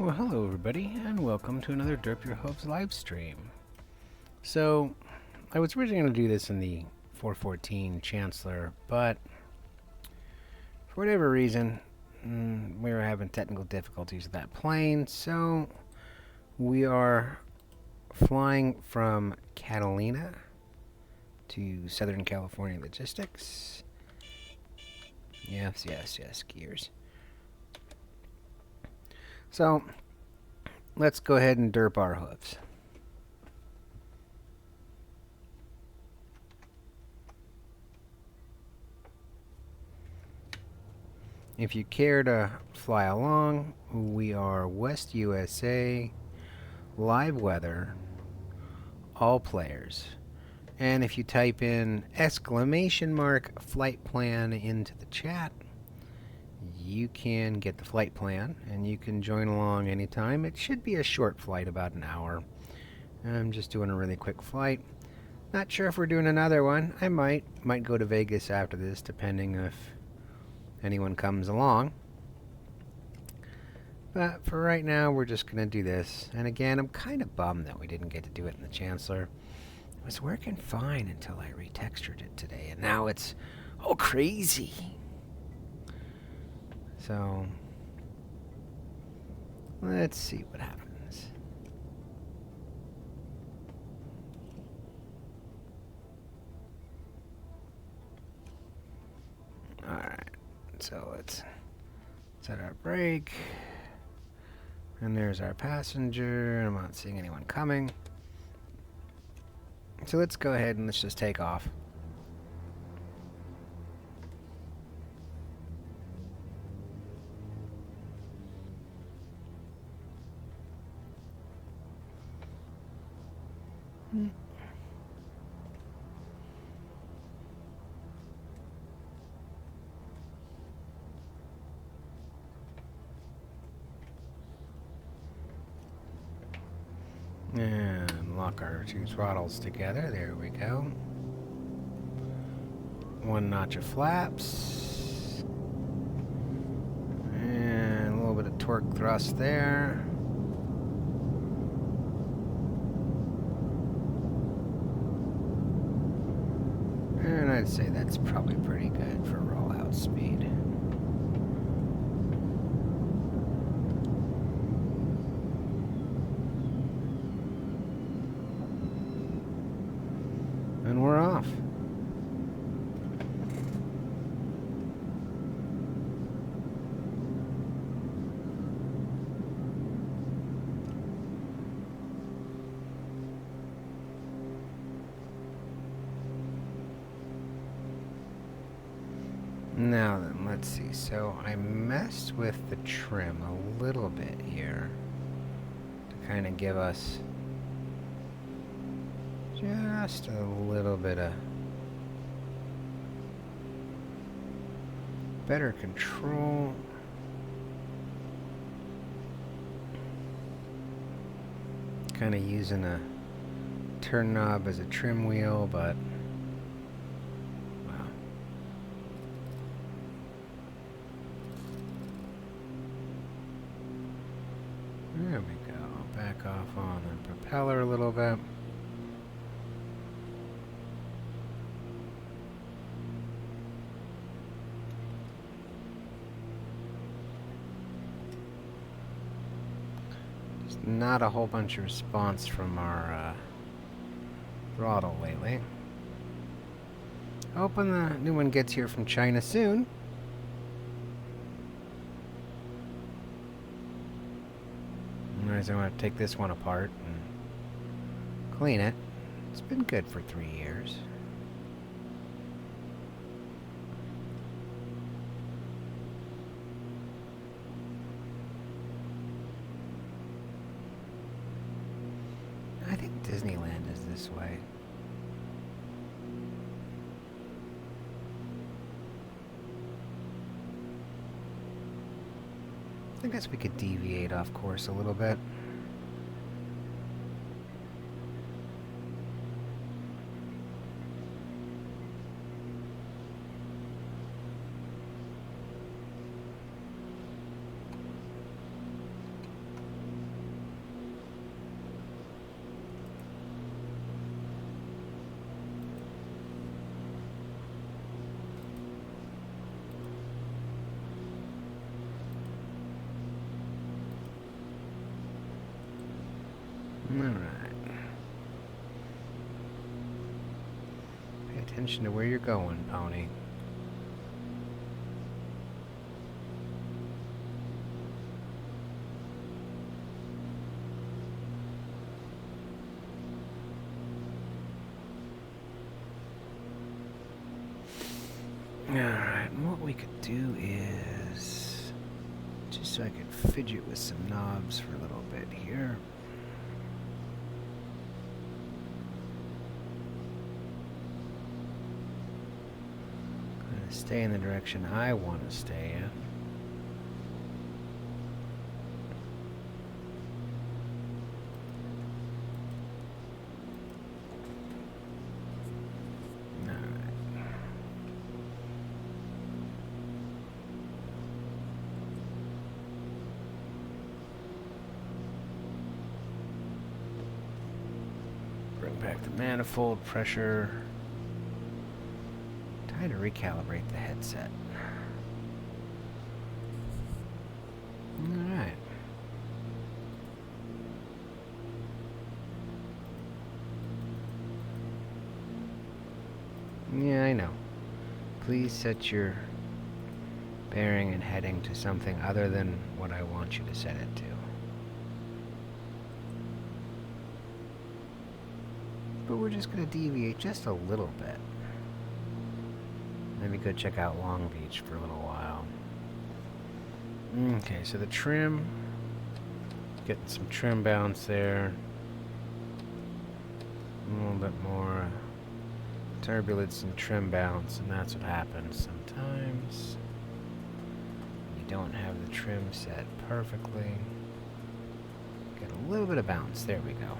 Well, hello everybody, and welcome to another Derp Your Hooves live stream. So, I was originally going to do this in the 414 Chancellor, but for whatever reason, we were having technical difficulties with that plane, so we are flying from Catalina to Southern California Logistics. Yes, skiers. So, let's go ahead and derp our hooves. If you care to fly along, we are West USA, live weather, all players. And if you type in !flight plan into the chat, you can get the flight plan and you can join along anytime. It should be a short flight, about an hour. I'm just doing a really quick flight. Not sure if we're doing another one. I might go to Vegas after this, depending if anyone comes along. But for right now, we're just going to do this. And again, I'm kind of bummed that we didn't get to do it in the Chancellor. It was working fine until I retextured it today, and now it's all crazy. So, let's see what happens. Alright, so let's set our brake. And there's our passenger. I'm not seeing anyone coming. So let's go ahead and let's just take off. And lock our two throttles together. There we go. One notch of flaps. And a little bit of torque thrust there. And I'd say that's probably pretty good for rollout speed. And we're off. Now then, let's see. So I messed with the trim a little bit here to kind of give us just a little bit of better control. Kind of using a turn knob as a trim wheel, but wow. There we go. Back off on the propeller a little bit. Not a whole bunch of response from our throttle lately. Hoping the new one gets here from China soon. Otherwise, I want to take this one apart and clean it. It's been good for 3 years. I think Disneyland is this way. I guess we could deviate off course a little bit. Alright. Pay attention to where you're going, pony. Alright, and what we could do is, just so I could fidget with some knobs for a little bit here. I'm going to stay in the direction I want to stay in. Bring back the manifold pressure. Try to recalibrate the headset. Alright. Yeah, I know. Please set your bearing and heading to something other than what I want you to set it to. But we're just going to deviate just a little bit. Maybe go check out Long Beach for a little while. Okay, so the trim, getting some trim bounce there. A little bit more turbulence and trim bounce, and that's what happens sometimes. You don't have the trim set perfectly. Get a little bit of bounce. There we go.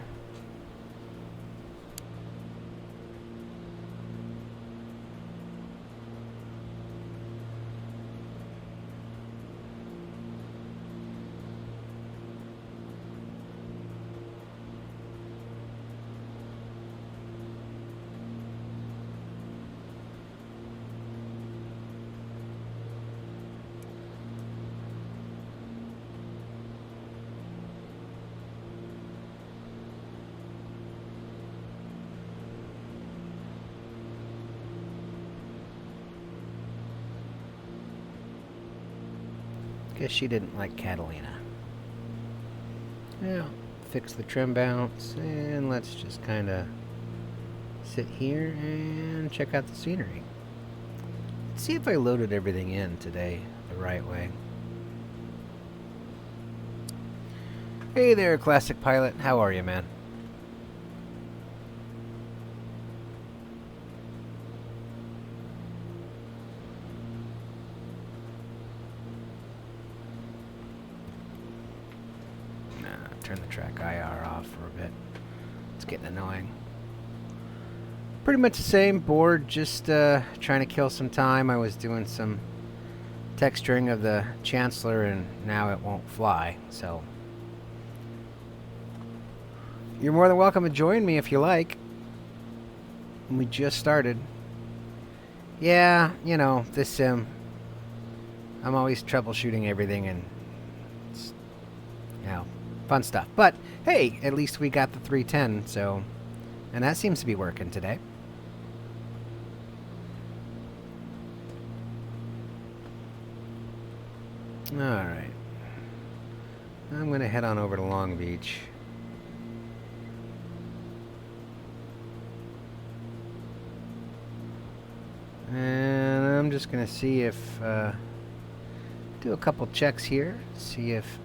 Guess she didn't like Catalina. Now, fix the trim bounce, and let's just kind of sit here and check out the scenery. Let's see if I loaded everything in today the right way. Hey there, Classic Pilot. How are you, man? Turn the track IR off for a bit. It's getting annoying. Pretty much the same board, just trying to kill some time. I was doing some texturing of the Chancellor and now it won't fly, so you're more than welcome to join me if you like. We just started. Yeah, you know, this sim, I'm always troubleshooting everything and it's, you know, fun stuff. But hey, at least we got the 310, so, and that seems to be working today. Alright. I'm going to head on over to Long Beach. And I'm just going to see if, do a couple checks here, see if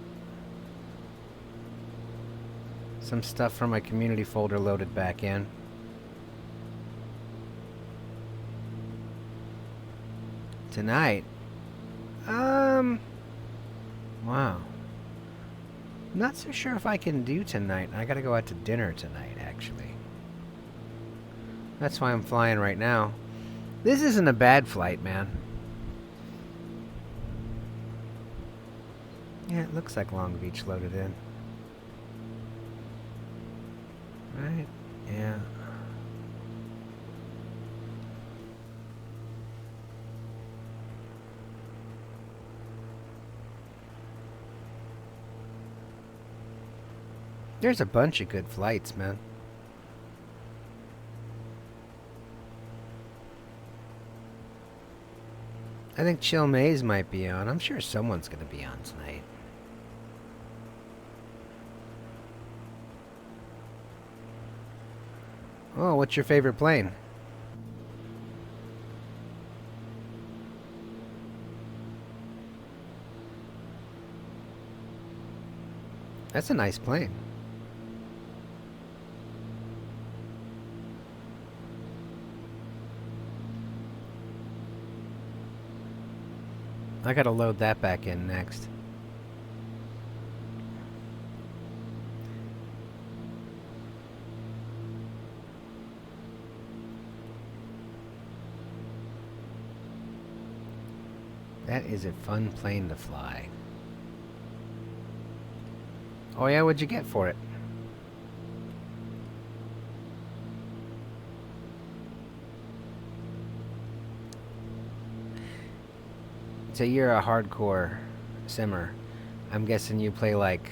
some stuff from my community folder loaded back in. Tonight? Wow. I'm not so sure if I can do tonight. I gotta go out to dinner tonight, actually. That's why I'm flying right now. This isn't a bad flight, man. Yeah, it looks like Long Beach loaded in. Right? Yeah. There's a bunch of good flights, man. I think Chill Maze might be on. I'm sure someone's going to be on tonight. Oh, what's your favorite plane? That's a nice plane. I gotta load that back in next. That is a fun plane to fly. Oh yeah, what'd you get for it? So you're a hardcore simmer. I'm guessing you play like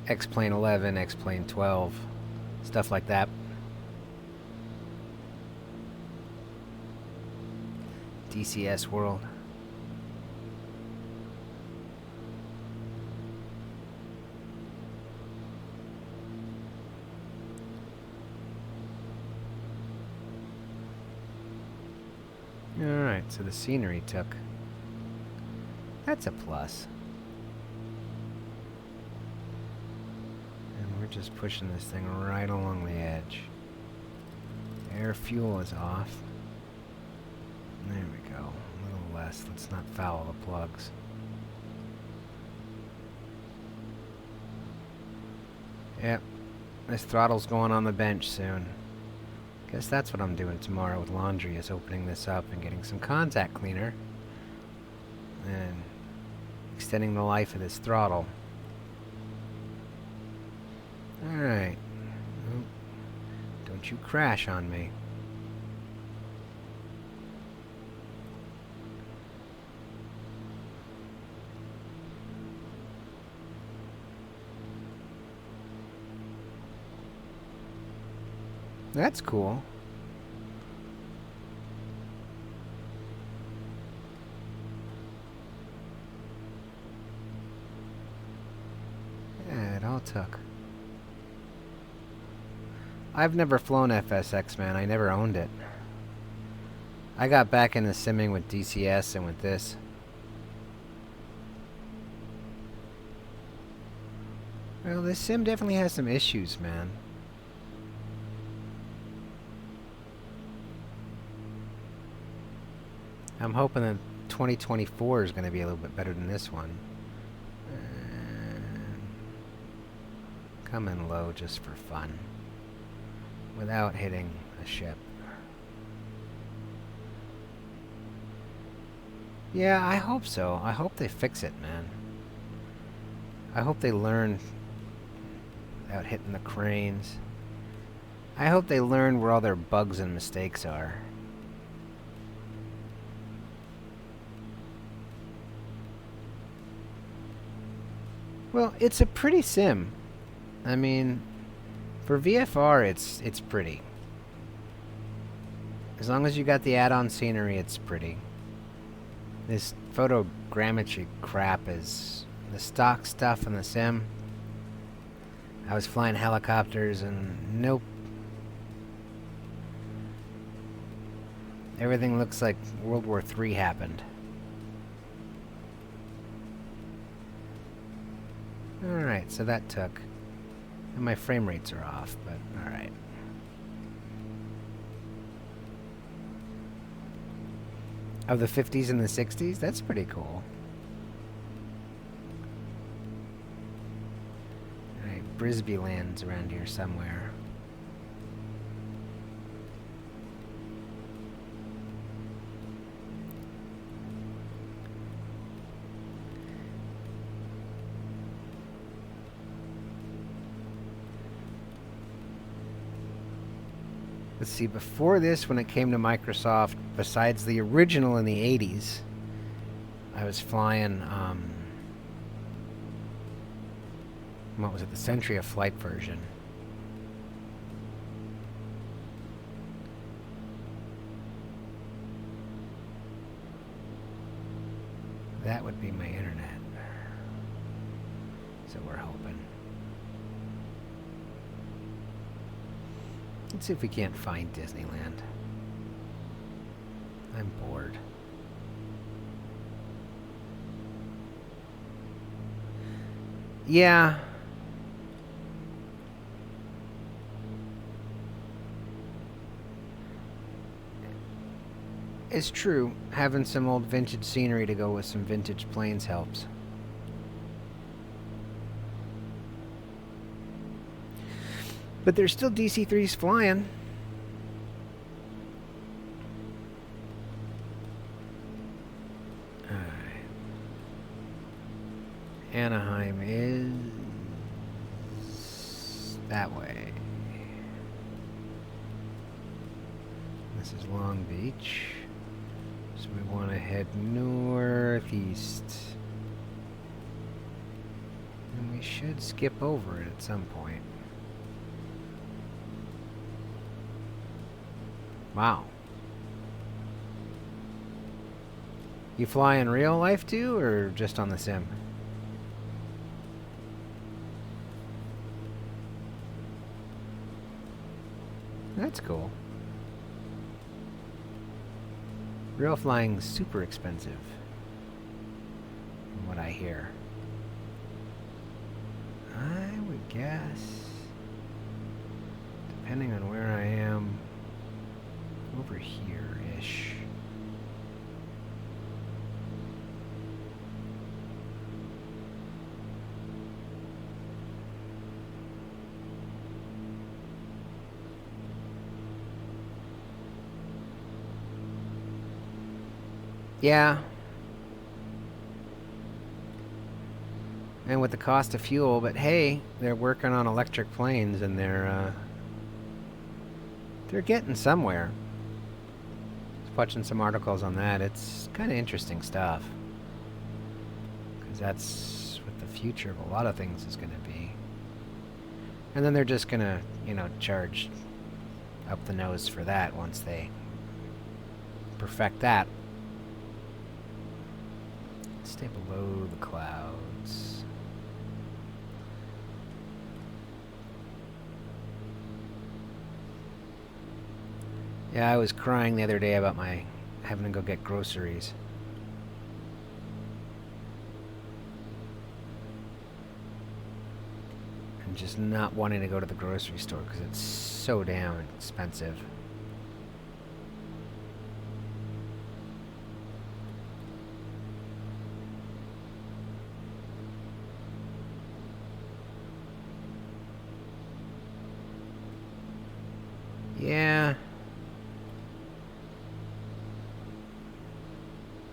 X-Plane 11, X-Plane 12, stuff like that. DCS World. Alright, so the scenery took. That's a plus. And we're just pushing this thing right along the edge. Air fuel is off. There we go. A little less. Let's not foul the plugs. Yep. This throttle's going on the bench soon. Guess that's what I'm doing tomorrow with laundry, is opening this up and getting some contact cleaner. And extending the life of this throttle. Alright. Oh, don't you crash on me. That's cool. Yeah, it all took. I've never flown FSX, man. I never owned it. I got back into simming with DCS and with this. Well, this sim definitely has some issues, man. I'm hoping that 2024 is going to be a little bit better than this one. Come in low just for fun, without hitting a ship. Yeah, I hope so. I hope they fix it, man. I hope they learn without hitting the cranes. I hope they learn where all their bugs and mistakes are. Well, it's a pretty sim. I mean, for VFR, it's pretty. As long as you got the add-on scenery, it's pretty. This photogrammetry crap is the stock stuff in the sim. I was flying helicopters and nope. Everything looks like World War III happened. Alright, so that took. And my frame rates are off, but alright. Of the 50s and the 60s? That's pretty cool. Alright, Brisbane lands around here somewhere. Let's see, before this, when it came to Microsoft, besides the original in the 80s, I was flying What was it? The Century of Flight version. That would be my internet. So we're hoping. Let's see if we can't find Disneyland. I'm bored. Yeah. It's true. Having some old vintage scenery to go with some vintage planes helps. But there's still DC-3s flying. Alright. Anaheim is that way. This is Long Beach. So we want to head northeast. And we should skip over it at some point. Wow. You fly in real life too, or just on the sim? That's cool. Real flying's super expensive, from what I hear. I would guess, depending on where I am, over here-ish. Yeah. And with the cost of fuel, but hey, they're working on electric planes and they're getting somewhere. I was watching some articles on that. It's kind of interesting stuff. Because that's what the future of a lot of things is going to be. And then they're just going to, charge up the nose for that once they perfect that. Stay below the clouds. Yeah, I was crying the other day about my having to go get groceries. And just not wanting to go to the grocery store because it's so damn expensive. Yeah.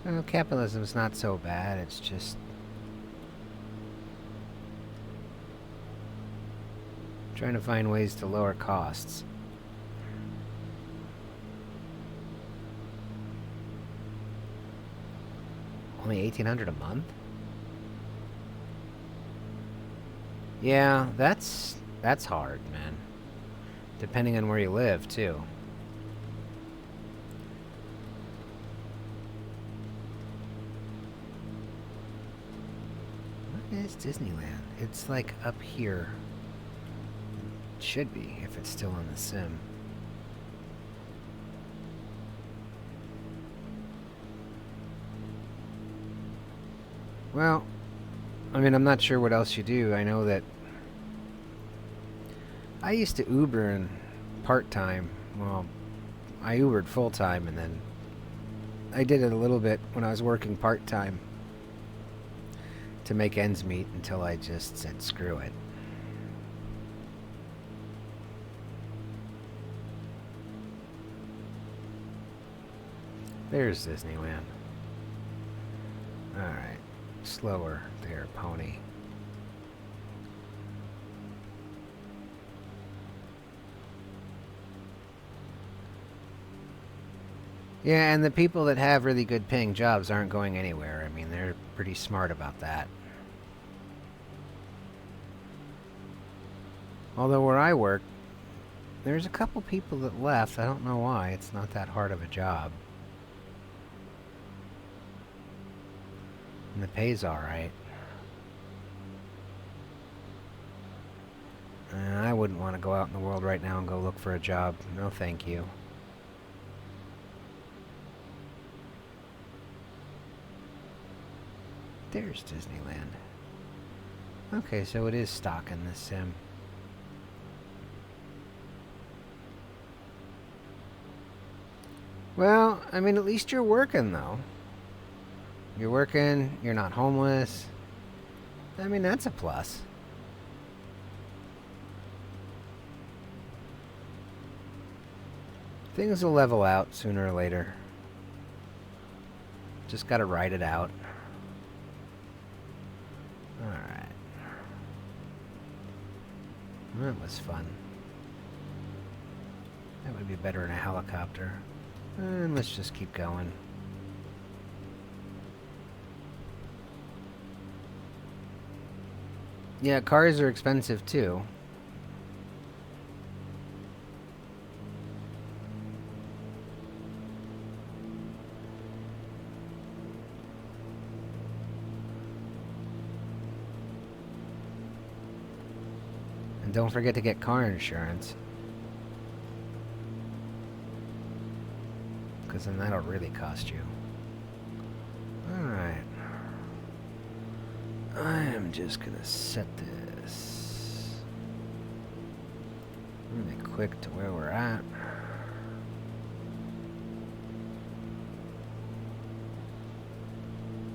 Well, capitalism's not so bad. It's just trying to find ways to lower costs. Only $1,800 a month? Yeah, that's hard, man. Depending on where you live, too. What is Disneyland? It's like up here. It should be, if it's still on the sim. Well, I mean, I'm not sure what else you do. I know that I used to Uber in part-time. Well, I Ubered full-time, and then I did it a little bit when I was working part-time to make ends meet until I just said screw it. There's Disneyland. Alright. Slower there, pony. Yeah, and the people that have really good paying jobs aren't going anywhere. I mean, they're pretty smart about that. Although where I work, there's a couple people that left. I don't know why. It's not that hard of a job. And the pay's alright. And I wouldn't want to go out in the world right now and go look for a job. No, thank you. There's Disneyland. Okay, so it is stock in this sim. Well, I mean, at least you're working, though. You're working, you're not homeless. I mean, that's a plus. Things will level out sooner or later. Just gotta ride it out. Alright. That was fun. That would be better in a helicopter. And let's just keep going. Yeah, cars are expensive too. And don't forget to get car insurance. Because then that'll really cost you. Alright. I am just gonna set this really quick to where we're at.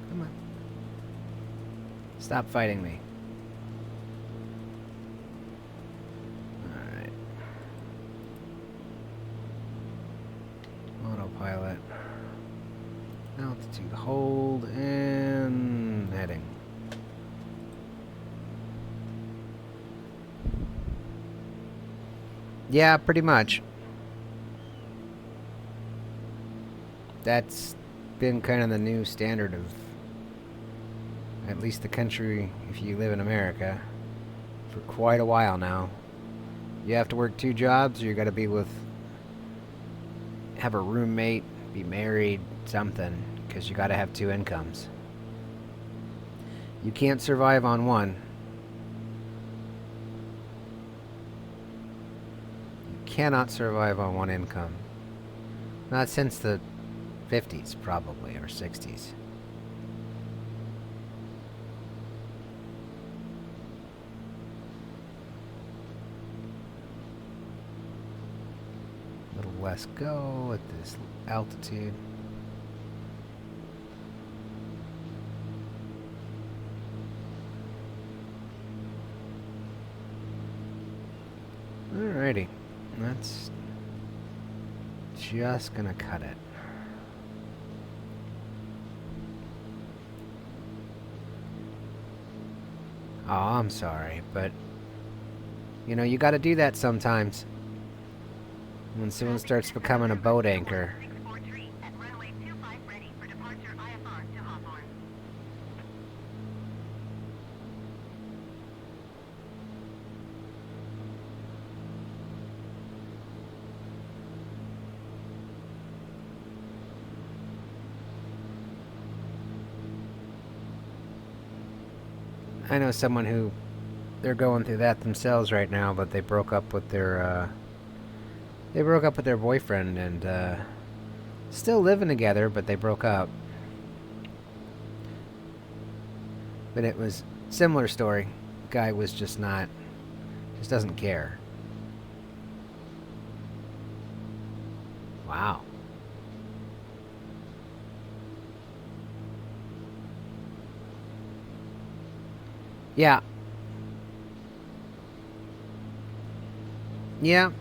Come on. Stop fighting me. Alright. Autopilot. Altitude hold and heading. Yeah, pretty much. That's been kind of the new standard of at least the country, if you live in America, for quite a while now. You have to work 2 jobs, or you gotta be with, have a roommate, be married, something, because you gotta have 2 incomes. You can't survive on one. Cannot survive on 1 income. Not since the 50s, probably, or 60s. A little less go at this altitude. Alrighty. That's just gonna cut it. Oh, I'm sorry, but you know, you gotta do that sometimes. When someone starts becoming a boat anchor. I know someone who, they're going through that themselves right now, but they broke up with their boyfriend and still living together, but they broke up. But it was similar story. Guy was just doesn't care. Wow. Yeah. Yeah.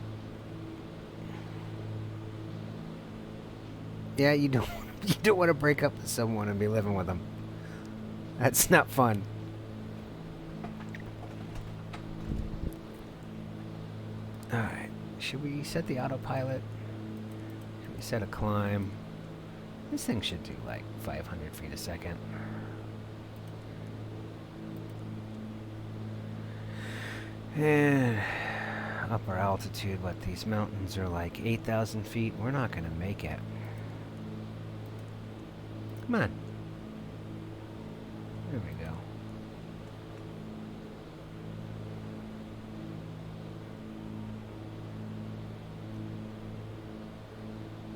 Yeah, you don't you don't want to break up with someone and be living with them. That's not fun. Alright. Should we set the autopilot? Should we set a climb? This thing should do like 500 feet a second. And up our altitude. What, these mountains are like 8,000 feet? We're not going to make it. Come on. There we go.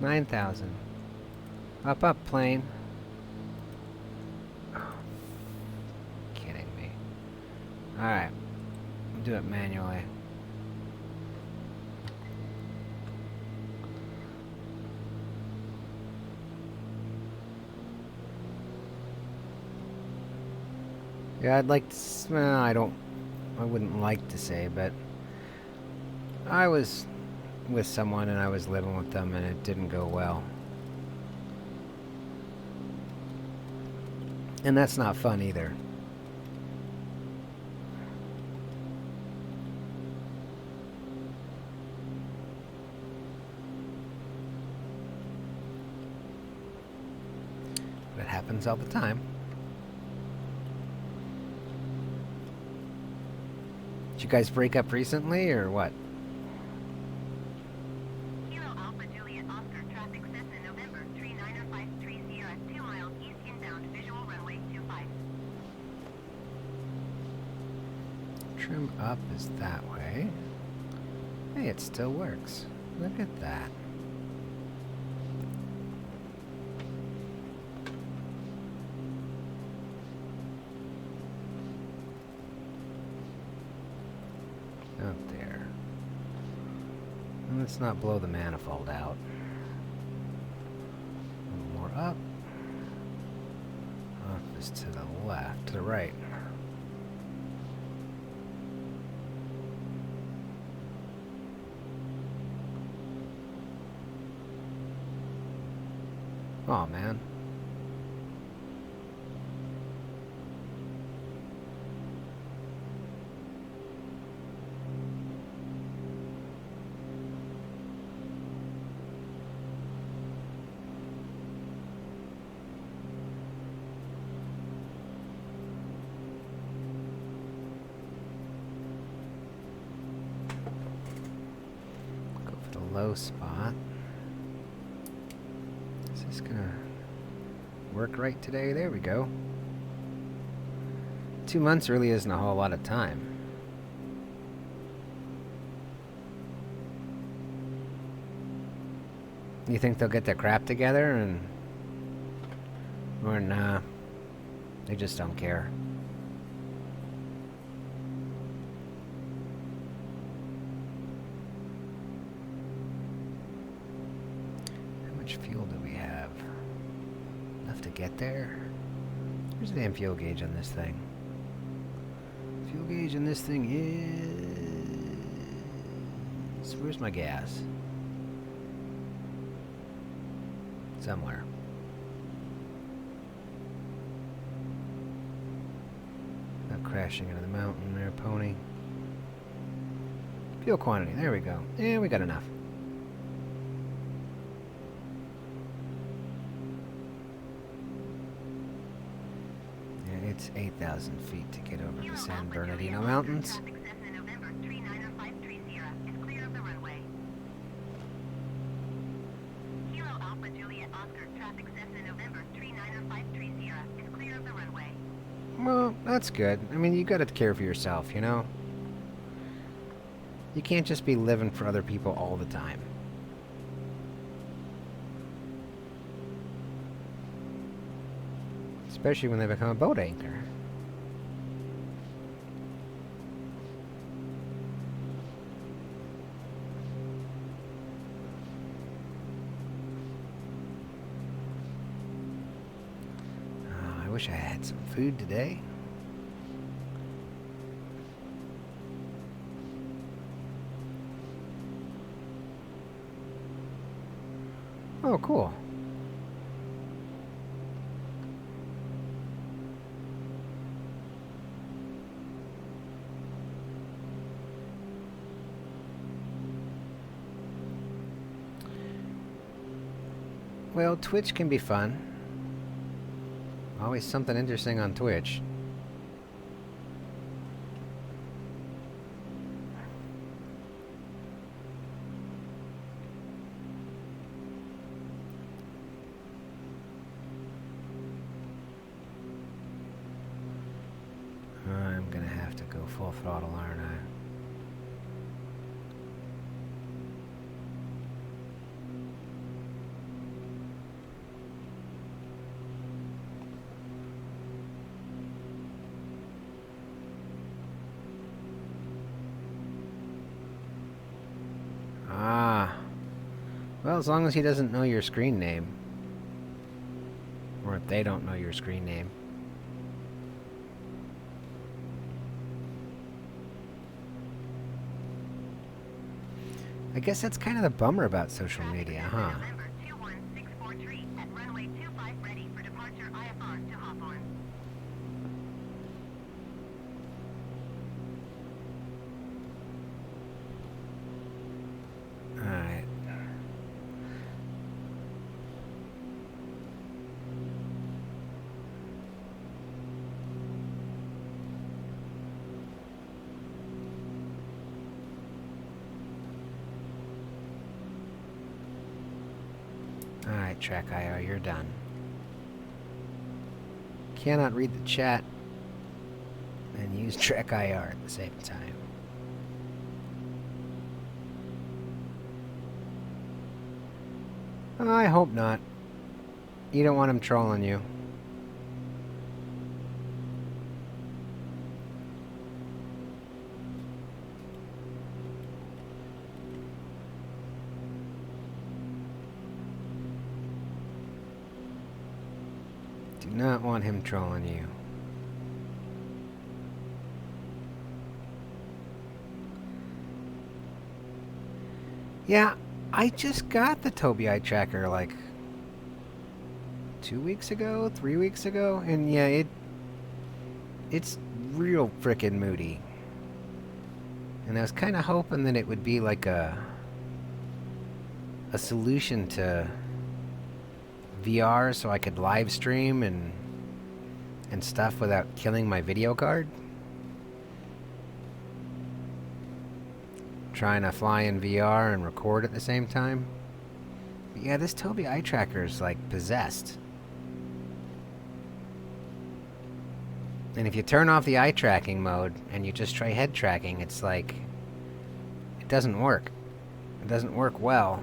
$9,000. Up, plane. Oh, kidding me. Alright. Do it manually. Yeah, I'd like to... Well, I wouldn't like to say, but... I was with someone and I was living with them and it didn't go well. And that's not fun either. But it happens all the time. Did you guys break up recently or what? Kilo Alpha Juliet Oscar traffic Cessna November 39530 at 2 miles east inbound visual runway 25. Trim up is that way. Hey, it still works. Look at that. Up there. And let's not blow the manifold out. A little more up. Up is to the left, to the right. Aw, man. Go for the low spot. Is this gonna work right today? There we go. 2 months really isn't a whole lot of time. You think they'll get their crap together and... Or nah. They just don't care. How much fuel do we have? Enough to get there? Where's the damn fuel gauge on this thing? Fuel gauge on this thing is... Where's my gas? Somewhere. Not crashing into the mountain there, pony. Fuel quantity, there we go. Yeah, we got enough. Yeah, it's 8,000 feet to get over the San Bernardino Mountains. Well, that's good. I mean, you gotta care for yourself, you know? You can't just be living for other people all the time. Especially when they become a boat anchor. I wish I had some food today. Oh, cool. Well, Twitch can be fun. Always something interesting on Twitch. throttle, aren't I? Ah. Well, as long as he doesn't know your screen name. Or if they don't know your screen name. I guess that's kind of the bummer about social media, huh? November 21643 at runway 25 ready for departure IFR to Hawthorne. Alright. Alright, Track IO, you're done. Cannot read the chat and use Track IR at the same time. I hope not. You don't want him trolling you. Do not want him trolling you. Yeah, I just got the Tobii Eye Tracker like 2 weeks ago, 3 weeks ago, and yeah, it's real frickin' moody. And I was kind of hoping that it would be like a solution to VR so I could live stream and stuff without killing my video card. Trying to fly in VR and record at the same time. But yeah, this Tobii Eye Tracker is like possessed. And if you turn off the eye tracking mode and you just try head tracking, it's like it doesn't work. It doesn't work well.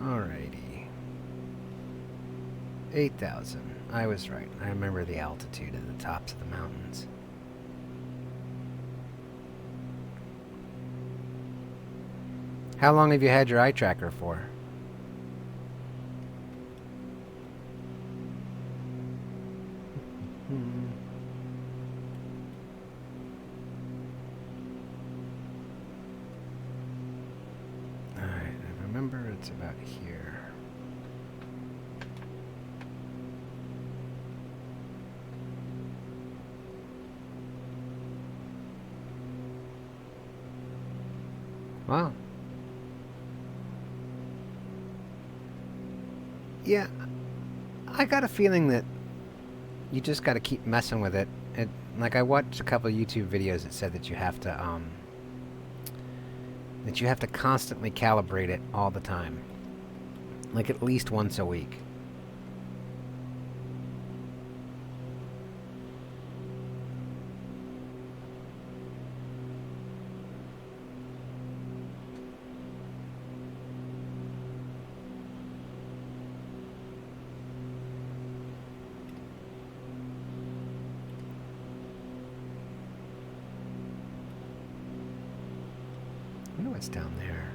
Alrighty. 8,000. I was right. I remember the altitude at the tops of the mountains. How long have you had your eye tracker for? Alright, I remember it's about here. Wow. Yeah, I got a feeling that you just got to keep messing with it. Like I watched a couple of YouTube videos that said that you have to constantly calibrate it all the time, like at least once a week. I know what's down there.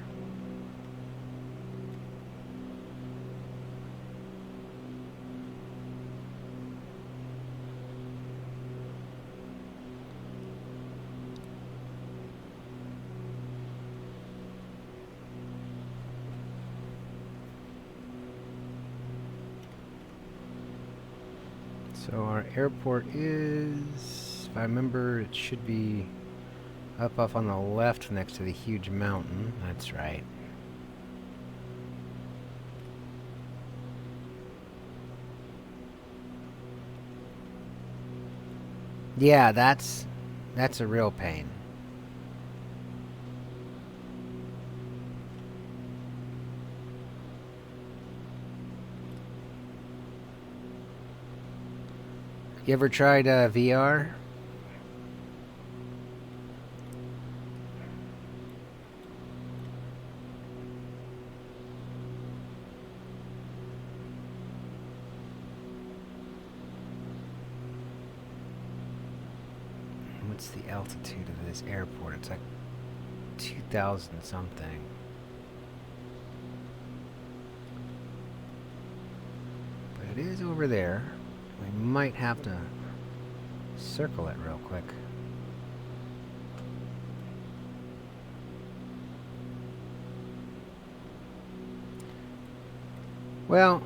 So our airport is, if I remember, it should be up off on the left next to the huge mountain. That's right. Yeah, that's a real pain. You ever tried VR? What's the altitude of this airport? It's like 2,000 something. But it is over there. We might have to circle it real quick. Well,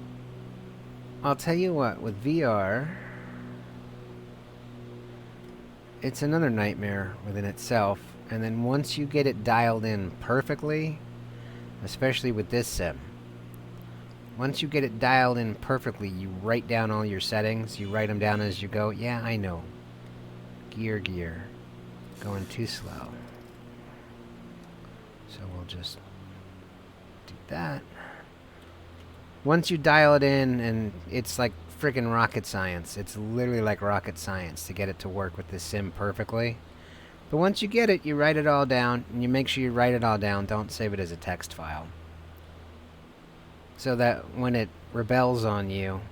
I'll tell you what, with VR, it's another nightmare within itself. And then once you get it dialed in perfectly, especially with this sim, once you get it dialed in perfectly, you write down all your settings. You write them down as you go. Yeah, I know. Gear. Going too slow. So we'll just do that. Once you dial it in, and it's like freaking rocket science. It's literally like rocket science to get it to work with this sim perfectly. But once you get it, you write it all down, and you make sure you write it all down. Don't save it as a text file. So that when it rebels on you,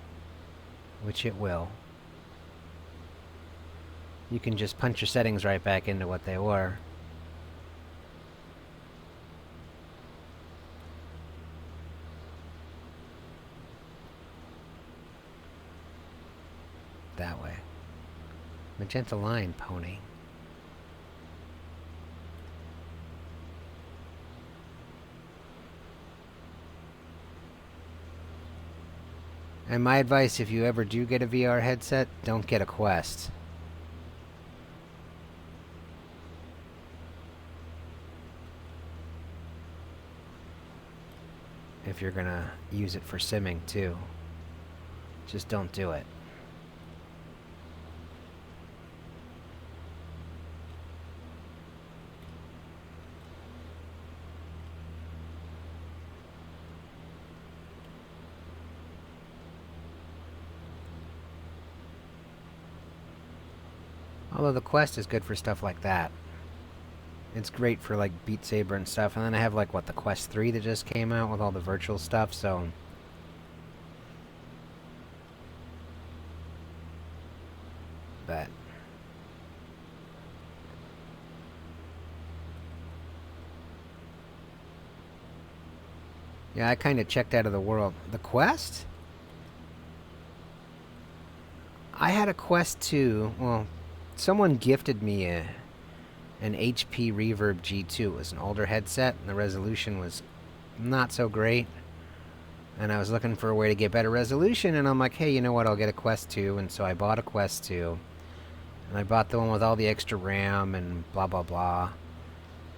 which it will, you can just punch your settings right back into what they were. That way. Magenta line, pony. And my advice, if you ever do get a VR headset, don't get a Quest. If you're gonna use it for simming too. Just don't do it. Although the Quest is good for stuff like that. It's great for like Beat Saber and stuff. And then I have like what, the Quest 3 that just came out with all the virtual stuff, so but yeah, I kind of checked out of the world. The Quest? I had a Quest 2. Well, someone gifted me an HP Reverb G2. It was an older headset, and the resolution was not so great. And I was looking for a way to get better resolution, and I'm like, hey, you know what? I'll get a Quest 2. And so I bought a Quest 2. And I bought the one with all the extra RAM and blah, blah, blah.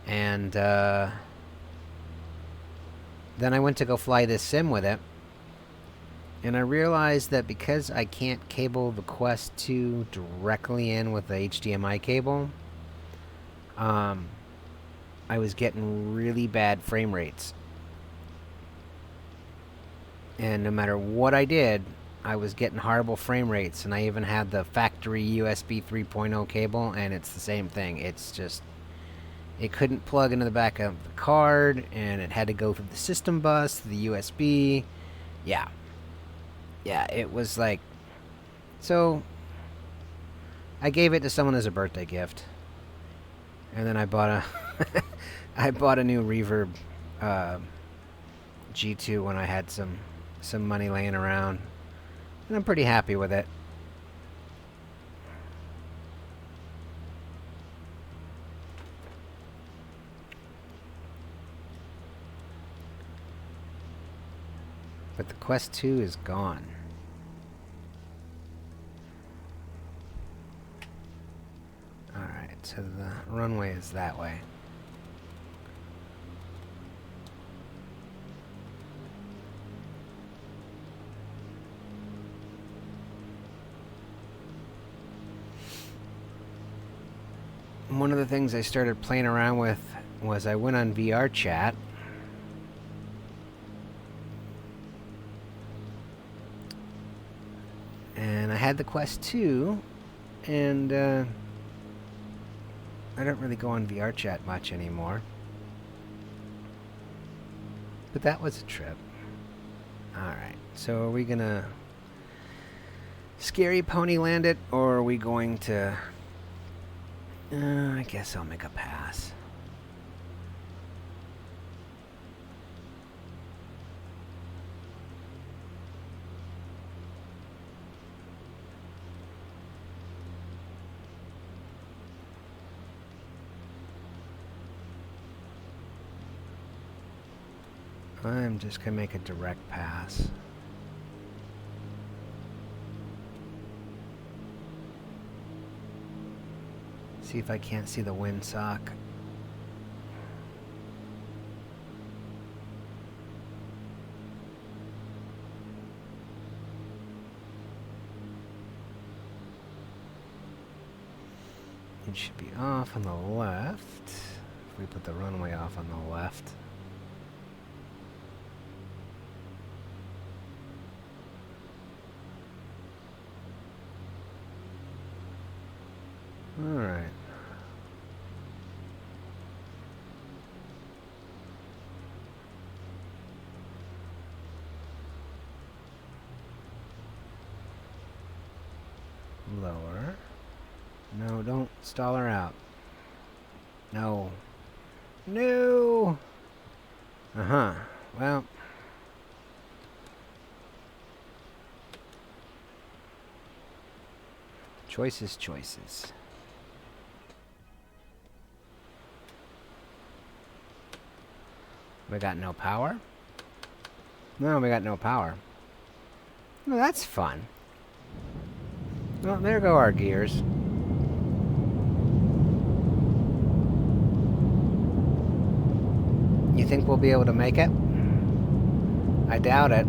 And then I went to go fly this sim with it. And I realized that because I can't cable the Quest 2 directly in with the HDMI cable, I was getting really bad frame rates. And no matter what I did, I was getting horrible frame rates. And I even had the factory USB 3.0 cable, and it's the same thing. It's just, it couldn't plug into the back of the card, and it had to go through the system bus to the USB. Yeah, it was like, so I gave it to someone as a birthday gift, and then I bought a I bought a new Reverb G2 when I had some money laying around, and I'm pretty happy with it. But the Quest 2 is gone. Alright, so the runway is that way. One of the things I started playing around with was I went on VR chat. And I had the Quest 2, and I don't really go on VR chat much anymore. But that was a trip. Alright, so are we gonna scary pony land it, or are we going to... I guess I'll make a pass. I'm just gonna make a direct pass. See if I can't see the windsock. It should be off on the left. If we put the runway off on the left. Alright. Lower. No, don't stall her out. No. No! Uh-huh. Well. Choices, choices. We got no power? No, we got no power. Well, that's fun. Well, there go our gears. You think we'll be able to make it? I doubt it.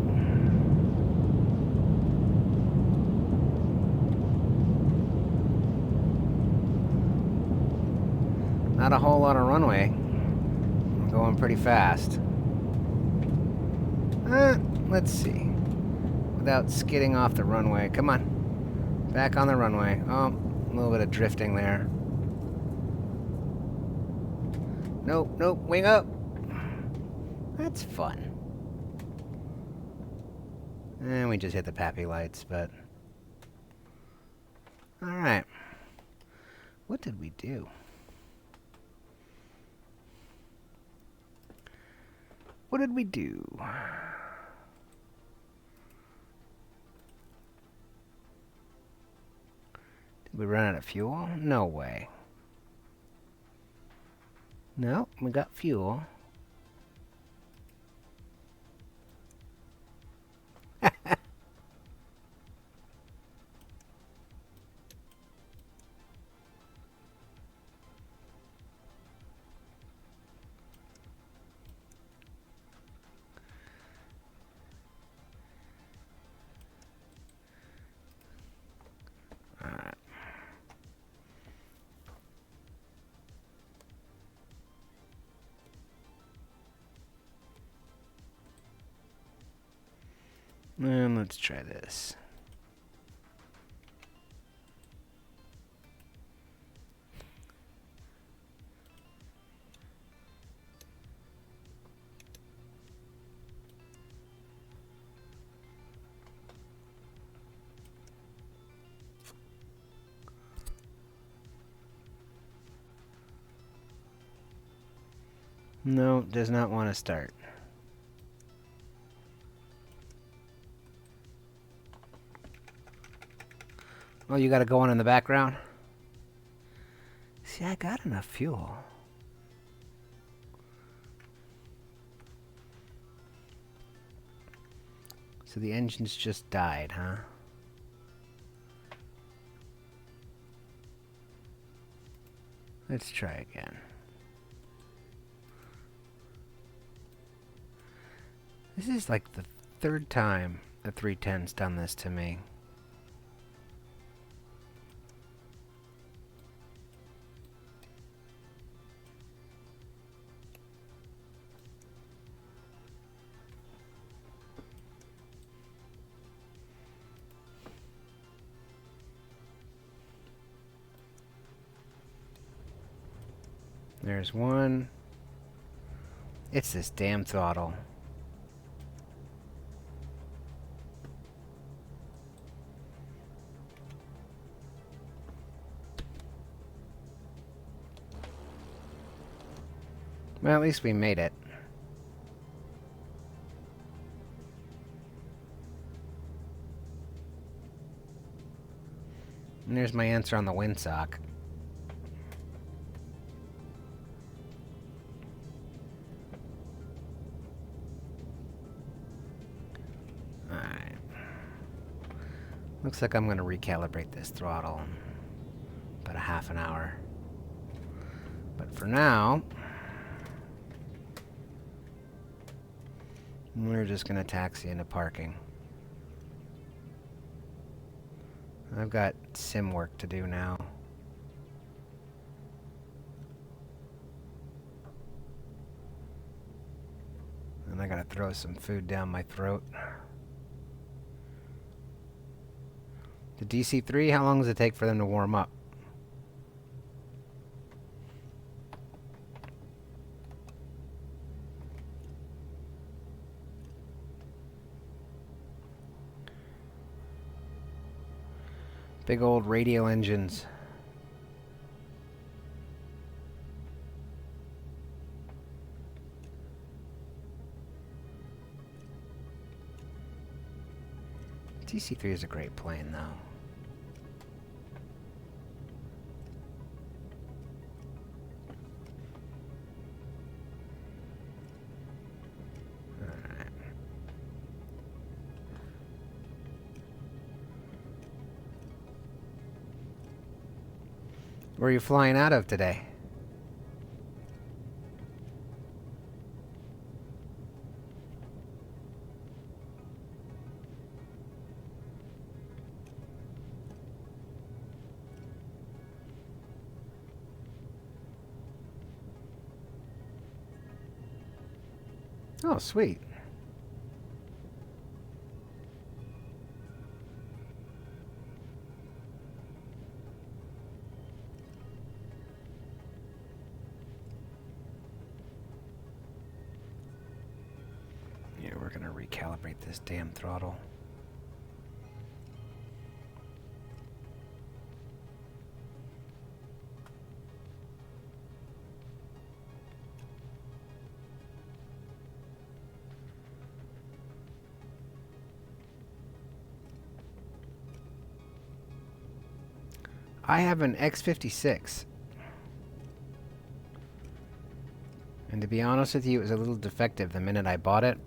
Not a whole lot of runway. I'm going pretty fast. Let's see. Without skidding off the runway. Come on. Back on the runway. Oh, a little bit of drifting there. Nope, nope, wing up. That's fun. And we just hit the pappy lights, but... Alright. What did we do? What did we do? Did we run out of fuel? No way. No, we got fuel. Alright. And let's try this. No, does not want to start. Oh, you got it going in the background? See, I got enough fuel. So the engines just died, huh? Let's try again. This is like the third time the 310's done this to me. There's one. It's this damn throttle. Well, at least we made it. And there's my answer on the windsock. Alright. Looks like I'm going to recalibrate this throttle in about a half an hour. But for now, we're just going to taxi into parking. I've got sim work to do now. And I gotta throw some food down my throat. The DC-3, how long does it take for them to warm up? Big old radial engines. DC-3 is a great plane, though. Alright. Where are you flying out of today? Oh, sweet. Yeah, we're gonna recalibrate this damn throttle. I have an X56. And to be honest with you, it was a little defective the minute I bought it.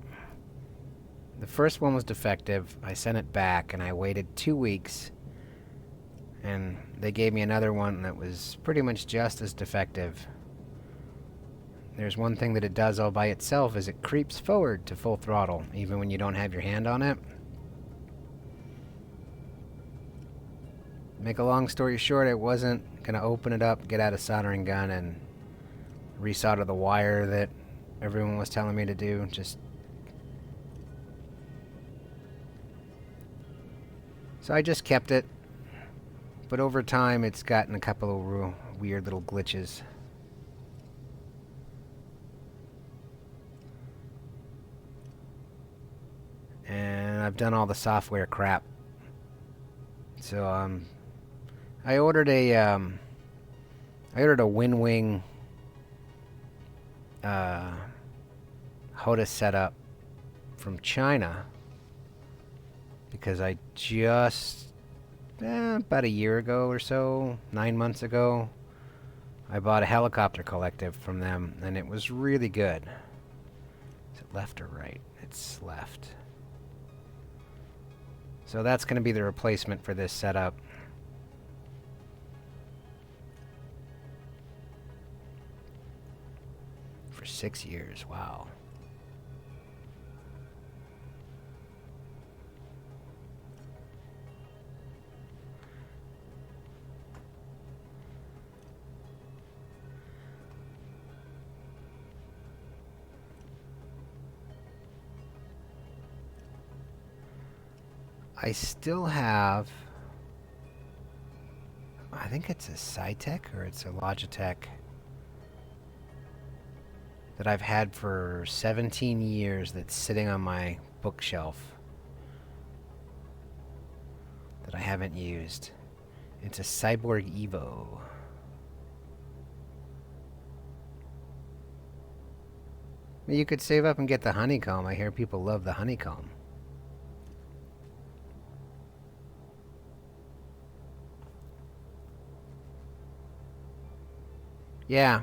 The first one was defective. I sent it back and I waited 2 weeks. And they gave me another one that was pretty much just as defective. There's one thing that it does all by itself is it creeps forward to full throttle, even when you don't have your hand on it. Make a long story short, I wasn't going to open it up, get out a soldering gun, and resolder the wire that everyone was telling me to do. So I just kept it. But over time, it's gotten a couple of real weird little glitches. And I've done all the software crap. So I ordered a WinWing HOTAS setup from China because I just about a year ago or so, 9 months ago, I bought a helicopter collective from them, and it was really good. Is it left or right? It's left. So that's going to be the replacement for this setup. For 6 years, wow. I still have, I think it's a Cytec or it's a Logitech that I've had for 17 years that's sitting on my bookshelf that I haven't used. It's a Cyborg Evo. You could save up and get the honeycomb. I hear people love the honeycomb. Yeah.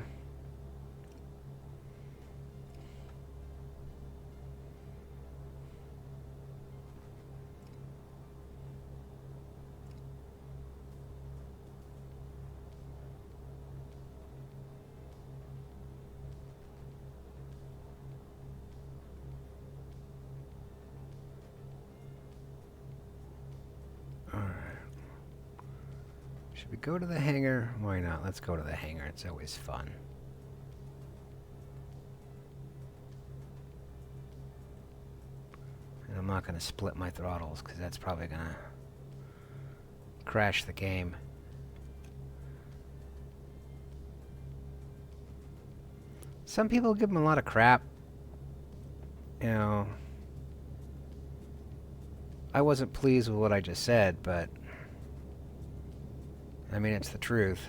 Alright. Should we go to the hangar? Why not? Let's go to the hangar. It's always fun. And I'm not going to split my throttles because that's probably going to crash the game. Some people give them a lot of crap. You know, I wasn't pleased with what I just said, but I mean, it's the truth.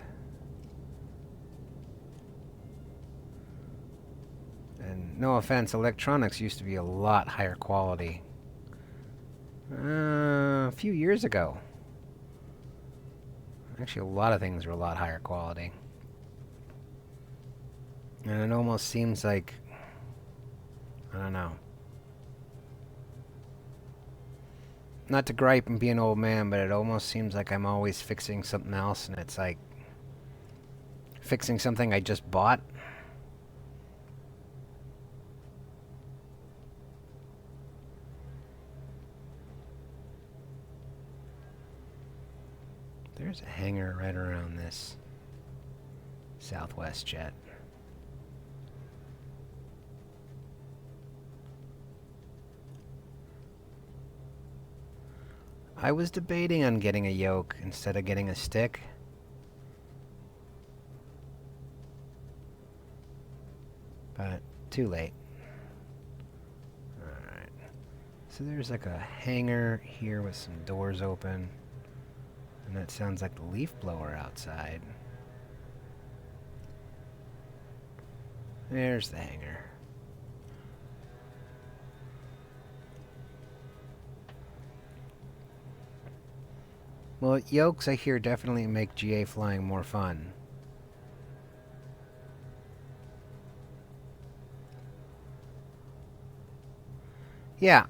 And no offense, electronics used to be a lot higher quality. A few years ago. Actually, a lot of things were a lot higher quality. And it almost seems like, I don't know. Not to gripe and be an old man, but it almost seems like I'm always fixing something else, and it's like fixing something I just bought. There's a hangar right around this Southwest jet. I was debating on getting a yoke instead of getting a stick. But too late. Alright. So there's like a hangar here with some doors open. And that sounds like the leaf blower outside. There's the hangar. Well, yokes, I hear, definitely make GA flying more fun. Yeah,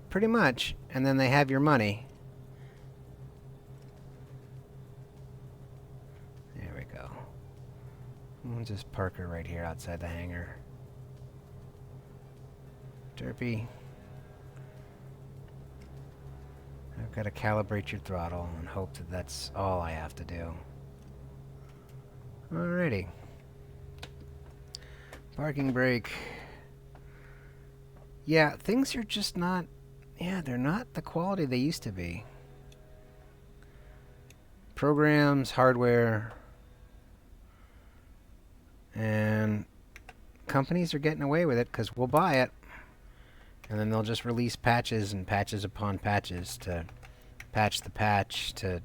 pretty much. And then they have your money. There we go. We'll just park her right here outside the hangar. Derpy. I've got to calibrate your throttle and hope that that's all I have to do. Alrighty. Parking brake. Yeah, things are just not... Yeah, they're not the quality they used to be. Programs, hardware, and companies are getting away with it because we'll buy it. And then they'll just release patches and patches upon patches to patch the patch to...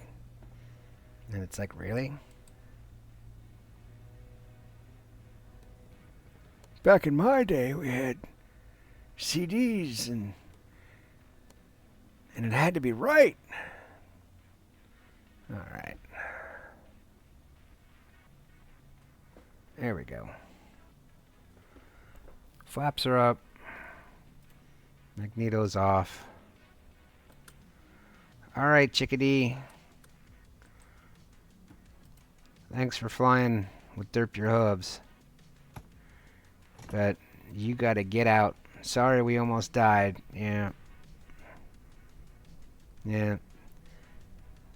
And it's like, really? Back in my day, we had CDs and it had to be right. Alright. There we go. Flaps are up. Magneto's off. Alright, chickadee. Thanks for flying with Derp Your Hubs. But you gotta get out. Sorry we almost died. Yeah. Yeah.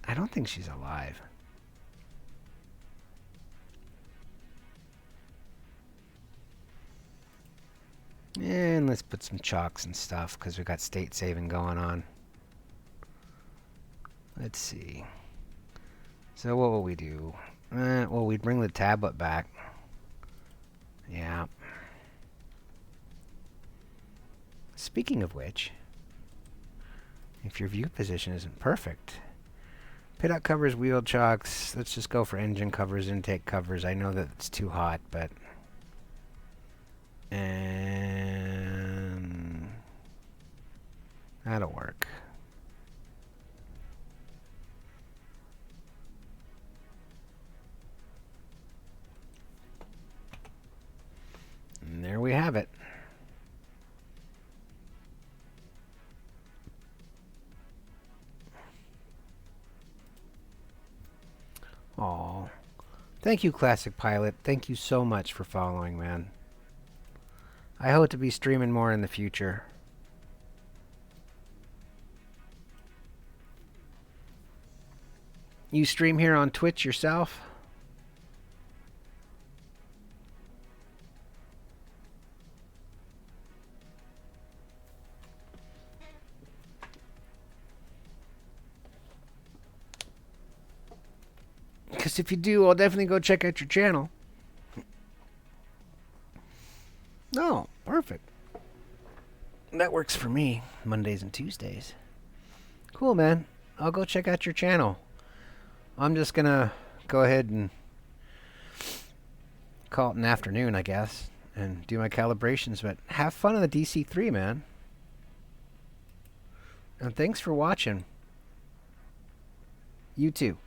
I don't think she's alive. And let's put some chocks and stuff because we got state saving going on. Let's see. So what will we do? Well, we'd bring the tablet back. Yeah. Speaking of which, if your view position isn't perfect, pitot covers, wheel chocks, let's just go for engine covers, intake covers. I know that it's too hot, but... And... that'll work. And there we have it. Aw. Thank you, Classic Pilot. Thank you so much for following, man. I hope to be streaming more in the future. You stream here on Twitch yourself? Because if you do, I'll definitely go check out your channel. No, perfect. That works for me, Mondays and Tuesdays. Cool, man. I'll go check out your channel. I'm just going to go ahead and call it an afternoon, I guess, and do my calibrations. But have fun on the DC-3, man. And thanks for watching. You too.